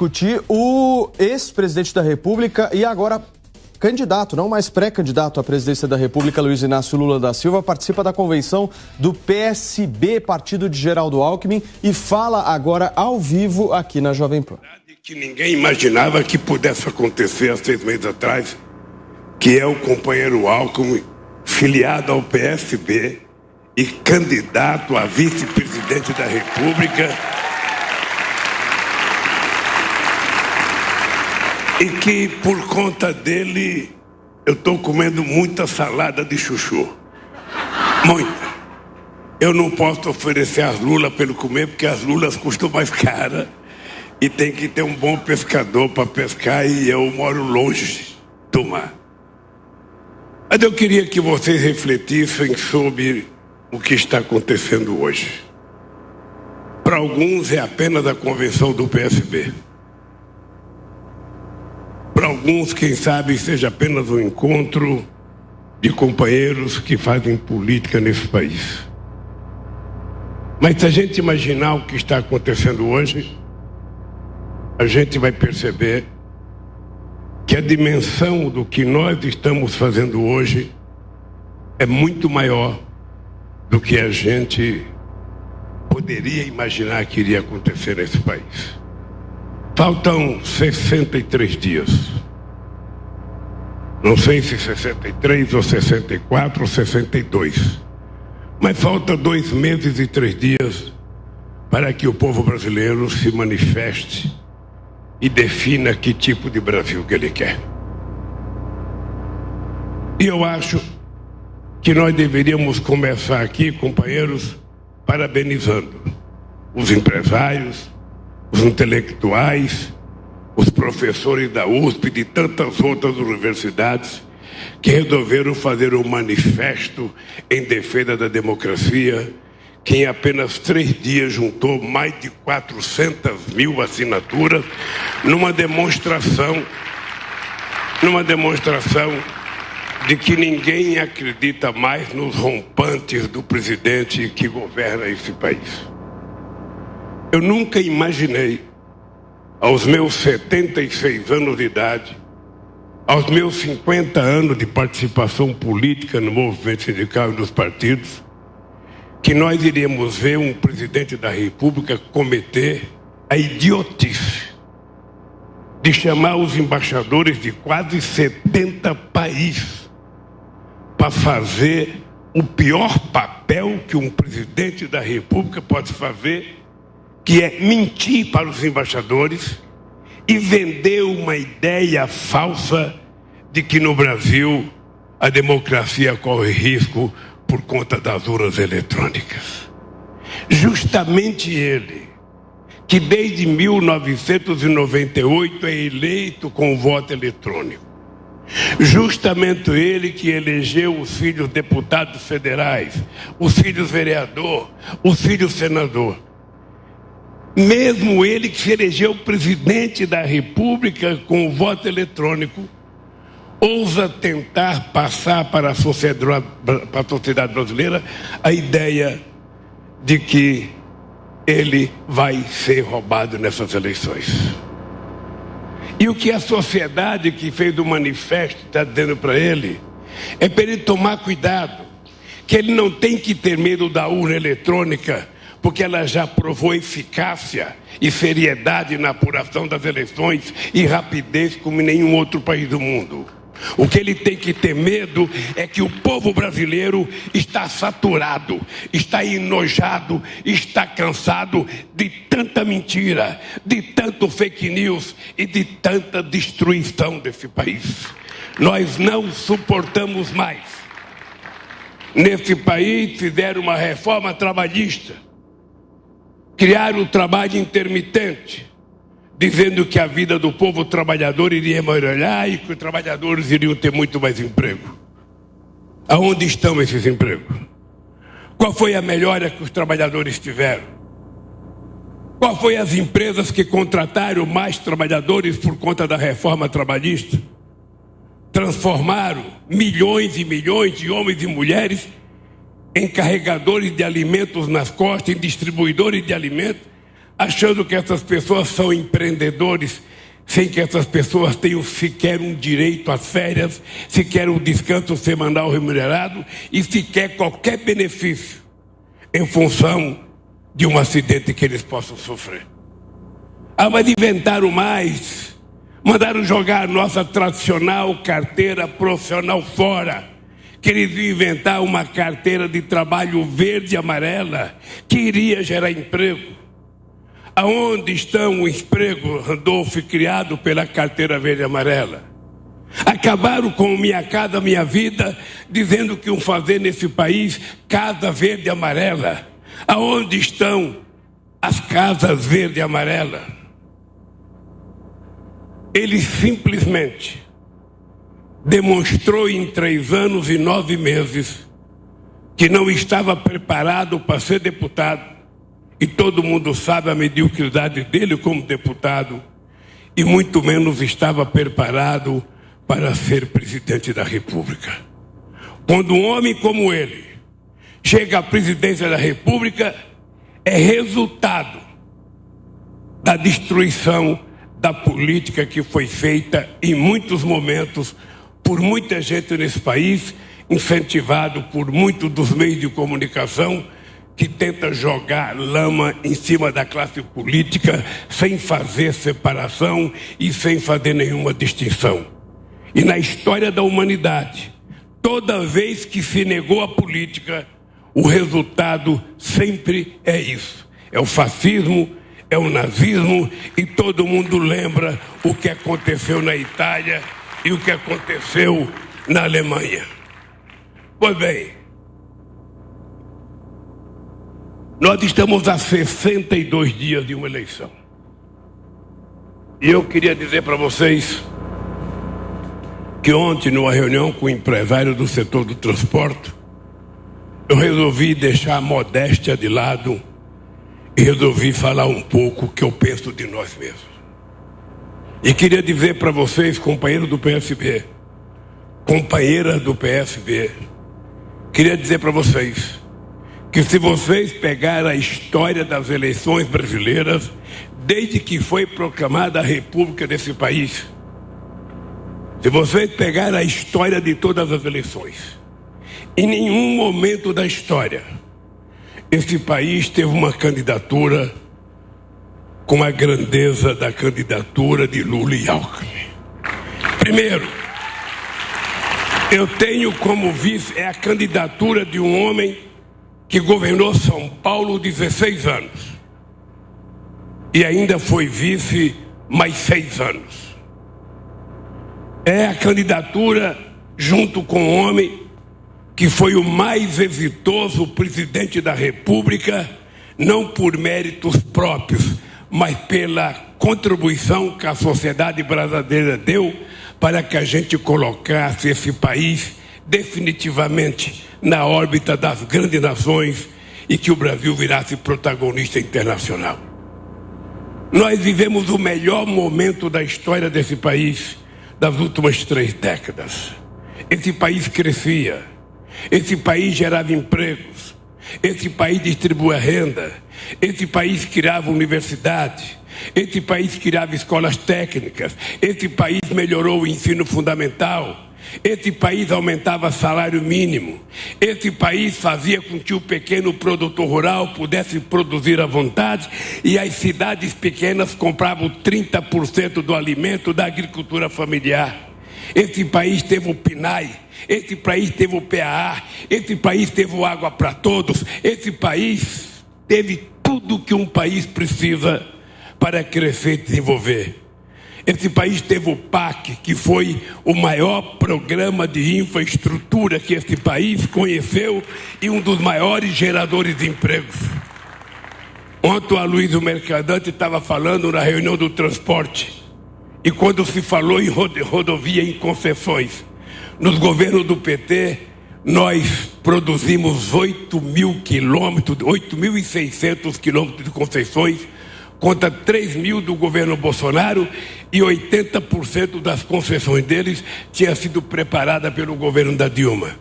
Discutir o ex-presidente da República e agora candidato, não mais pré-candidato à presidência da República, Luiz Inácio Lula da Silva, participa da convenção do PSB, partido de Geraldo Alckmin, e fala agora ao vivo aqui na Jovem Pan. Que ninguém imaginava que pudesse acontecer há 6 meses atrás, que é o companheiro Alckmin, filiado ao PSB e candidato a vice-presidente da República, e que por conta dele eu estou comendo muita salada de chuchu. Muita. Eu não posso oferecer as lulas para ele comer, porque as lulas custam mais cara e tem que ter um bom pescador para pescar, e eu moro longe do mar. Mas eu queria que vocês refletissem sobre o que está acontecendo hoje. Para alguns é apenas a convenção do PSB. Para alguns, quem sabe, seja apenas um encontro de companheiros que fazem política nesse país. Mas se a gente imaginar o que está acontecendo hoje, a gente vai perceber que a dimensão do que nós estamos fazendo hoje é muito maior do que a gente poderia imaginar que iria acontecer nesse país. Faltam 63 dias. Não sei se 63 ou 64 ou 62. Mas falta 2 meses e 3 dias para que o povo brasileiro se manifeste e defina que tipo de Brasil que ele quer. E eu acho que nós deveríamos começar aqui, companheiros, parabenizando os empresários, os intelectuais, os professores da USP e de tantas outras universidades que resolveram fazer um manifesto em defesa da democracia, que em apenas 3 dias juntou mais de 400 mil assinaturas numa demonstração de que ninguém acredita mais nos rompantes do presidente que governa esse país. Eu nunca imaginei, aos meus 76 anos de idade, aos meus 50 anos de participação política no movimento sindical e dos partidos, que nós iríamos ver um presidente da República cometer a idiotice de chamar os embaixadores de quase 70 países para fazer o pior papel que um presidente da República pode fazer, que é mentir para os embaixadores e vender uma ideia falsa de que no Brasil a democracia corre risco por conta das urnas eletrônicas. Justamente ele, que desde 1998 é eleito com o voto eletrônico. Justamente ele que elegeu os filhos deputados federais, os filhos vereador, os filhos senador. Mesmo ele que se elegeu presidente da República com o voto eletrônico, ousa tentar passar para a sociedade brasileira a ideia de que ele vai ser roubado nessas eleições. E o que a sociedade que fez o manifesto está dizendo para ele é para ele tomar cuidado, que ele não tem que ter medo da urna eletrônica, porque ela já provou eficácia e seriedade na apuração das eleições e rapidez como em nenhum outro país do mundo. O que ele tem que ter medo é que o povo brasileiro está saturado, está enojado, está cansado de tanta mentira, de tanto fake news e de tanta destruição desse país. Nós não suportamos mais. Nesse país fizeram uma reforma trabalhista, criaram o trabalho intermitente, dizendo que a vida do povo trabalhador iria melhorar e que os trabalhadores iriam ter muito mais emprego. Aonde estão esses empregos? Qual foi a melhora que os trabalhadores tiveram? Qual foi as empresas que contrataram mais trabalhadores por conta da reforma trabalhista? Transformaram milhões e milhões de homens e mulheres em carregadores de alimentos nas costas, em distribuidores de alimentos, achando que essas pessoas são empreendedores, sem que essas pessoas tenham sequer um direito às férias, sequer um descanso semanal remunerado e sequer qualquer benefício em função de um acidente que eles possam sofrer. Mas inventaram mais, mandaram jogar a nossa tradicional carteira profissional fora, que eles iam inventar uma carteira de trabalho verde e amarela que iria gerar emprego. Aonde está o emprego, Randolfo, criado pela carteira verde e amarela? Acabaram com Minha Casa Minha Vida, dizendo que iam fazer nesse país casa verde e amarela. Aonde estão as casas verde e amarela? Ele simplesmente demonstrou em 3 anos e 9 meses que não estava preparado para ser deputado. E todo mundo sabe a mediocridade dele como deputado, e muito menos estava preparado para ser presidente da República. Quando um homem como ele chega à presidência da República, é resultado da destruição da política que foi feita em muitos momentos por muita gente nesse país, incentivado por muitos dos meios de comunicação que tenta jogar lama em cima da classe política sem fazer separação e sem fazer nenhuma distinção. E na história da humanidade, toda vez que se negou a política, o resultado sempre é isso. É o fascismo, é o nazismo, e todo mundo lembra o que aconteceu na Itália e o que aconteceu na Alemanha. Pois bem, nós estamos a 62 dias de uma eleição. E eu queria dizer para vocês que ontem, numa reunião com o empresário do setor do transporte, eu resolvi deixar a modéstia de lado e resolvi falar um pouco o que eu penso de nós mesmos. E queria dizer para vocês, companheiros do PSB, companheiras do PSB, queria dizer para vocês que se vocês pegarem a história das eleições brasileiras, desde que foi proclamada a República desse país, se vocês pegarem a história de todas as eleições, em nenhum momento da história esse país teve uma candidatura com a grandeza da candidatura de Lula e Alckmin. Primeiro, eu tenho como vice a candidatura de um homem que governou São Paulo 16 anos e ainda foi vice mais 6 anos. É a candidatura junto com o homem que foi o mais exitoso presidente da República, não por méritos próprios, mas pela contribuição que a sociedade brasileira deu para que a gente colocasse esse país definitivamente na órbita das grandes nações e que o Brasil virasse protagonista internacional. Nós vivemos o melhor momento da história desse país das últimas 3 décadas. Esse país crescia, esse país gerava empregos, esse país distribuía renda, esse país criava universidade, esse país criava escolas técnicas, esse país melhorou o ensino fundamental, esse país aumentava salário mínimo, esse país fazia com que o pequeno produtor rural pudesse produzir à vontade e as cidades pequenas compravam 30% do alimento da agricultura familiar. Esse país teve o PNAE, esse país teve o PAA, esse país teve o Água para Todos, esse país teve tudo que um país precisa para crescer e desenvolver. Esse país teve o PAC, que foi o maior programa de infraestrutura que esse país conheceu e um dos maiores geradores de empregos. Ontem o Aloysio Mercadante estava falando na reunião do transporte, e quando se falou em rodovia em concessões, nos governos do PT, nós produzimos 8.600 quilômetros de concessões, contra 3.000 do governo Bolsonaro, e 80% das concessões deles tinha sido preparada pelo governo da Dilma.